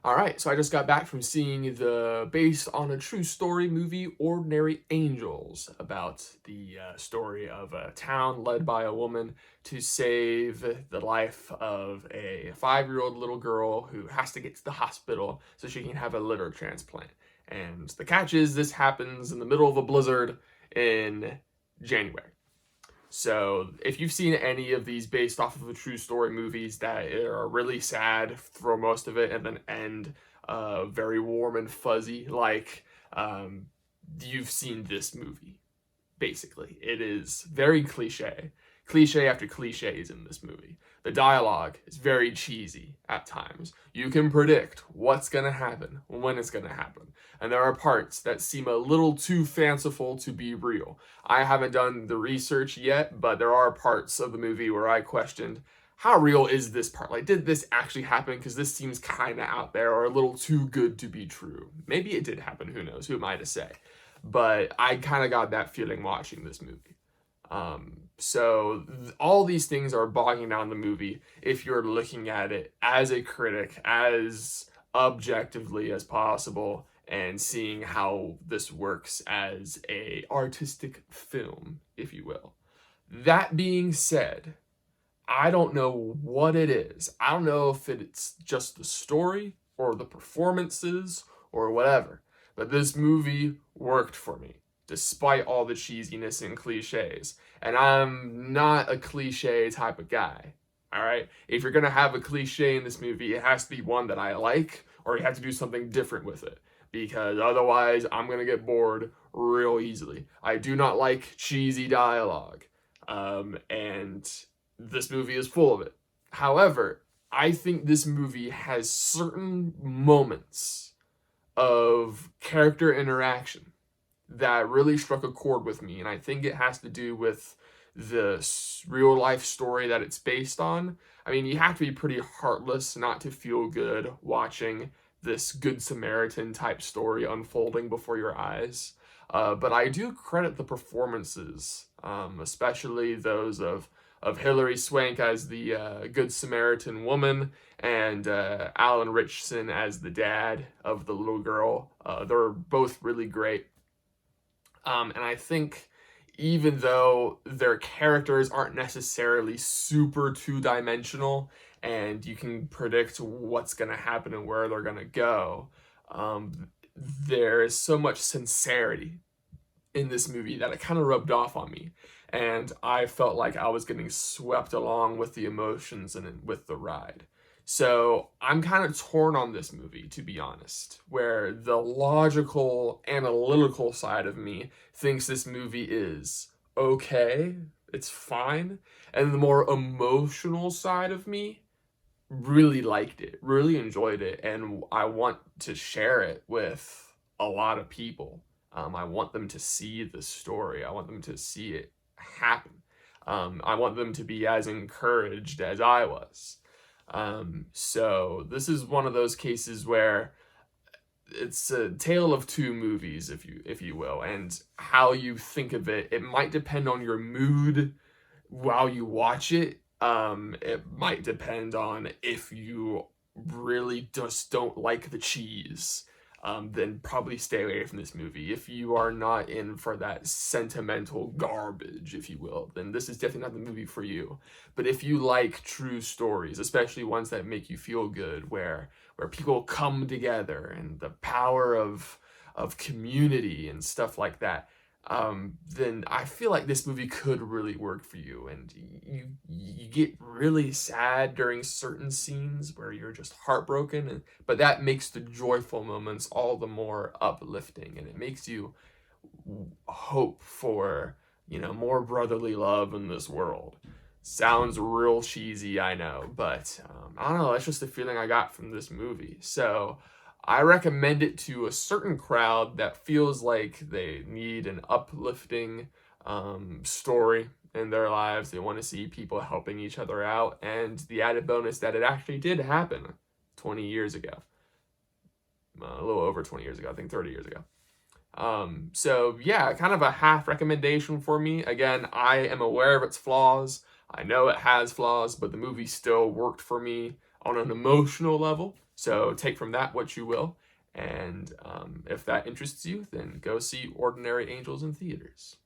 All right, so I just got back from seeing the based on a true story movie, Ordinary Angels, about the story of a town led by a woman to save the life of a 5-year-old little girl who has to get to the hospital so she can have a liver transplant. And the catch is this happens in the middle of a blizzard in January. So, if you've seen any of these based off of a true story movies that are really sad for most of it and then end very warm and fuzzy, like um, you've seen this movie, basically. It is very cliche. Cliche after cliche is in this movie. The dialogue is very cheesy at times. You can predict what's going to happen, when it's going to happen. And there are parts that seem a little too fanciful to be real. I haven't done the research yet, but there are parts of the movie where I questioned how real is this part? Like, did this actually happen? Because this seems kind of out there or a little too good to be true. Maybe it did happen. Who knows? Who am I to say? But I kind of got that feeling watching this movie. All these things are bogging down the movie if you're looking at it as a critic, as objectively as possible, and seeing how this works as a artistic film, if you will. That being said, I don't know what it is. I don't know if it's just the story or the performances or whatever. But this movie worked for me, despite all the cheesiness and cliches. And I'm not a cliche type of guy. All right? If you're going to have a cliche in this movie, it has to be one that I like, or you have to do something different with it. Because otherwise, I'm going to get bored real easily. I do not like cheesy dialogue. And this movie is full of it. However, I think this movie has certain moments of character interaction that really struck a chord with me, and I think it has to do with the real life story that it's based on. I mean, you have to be pretty heartless not to feel good watching this Good Samaritan type story unfolding before your eyes. But I do credit the performances, especially those of Hilary Swank as the Good Samaritan woman and Alan Richardson as the dad of the little girl. They're both really great. And I think even though their characters aren't necessarily super two-dimensional and you can predict what's going to happen and where they're going to go, there is so much sincerity in this movie that it kind of rubbed off on me. And I felt like I was getting swept along with the emotions and with the ride. So I'm kind of torn on this movie, to be honest, where the logical, analytical side of me thinks this movie is okay, it's fine, and the more emotional side of me really liked it, really enjoyed it, and I want to share it with a lot of people. I want them to see the story. I want them to see it happen. I want them to be as encouraged as I was. So this is one of those cases where it's a tale of two movies, if you will, and how you think of it. It might depend on your mood while you watch it. It might depend on if you really just don't like the cheese. Then probably stay away from this movie. If you are not in for that sentimental garbage, if you will, then this is definitely not the movie for you. But if you like true stories, especially ones that make you feel good, where people come together and the power of community and stuff like that, then I feel like this movie could really work for you. And you get really sad during certain scenes where you're just heartbroken, but that makes the joyful moments all the more uplifting, and it makes you hope for more brotherly love in this world. Sounds real cheesy, I know, but I don't know. That's just the feeling I got from this movie. So I recommend it to a certain crowd that feels like they need an uplifting story in their lives. They want to see people helping each other out, and the added bonus that it actually did happen 20 years ago. A little over 20 years ago, I think 30 years ago. So yeah, kind of a half recommendation for me. Again, I am aware of its flaws. I know it has flaws, but the movie still worked for me on an emotional level. So take from that what you will, and if that interests you, then go see Ordinary Angels in theaters.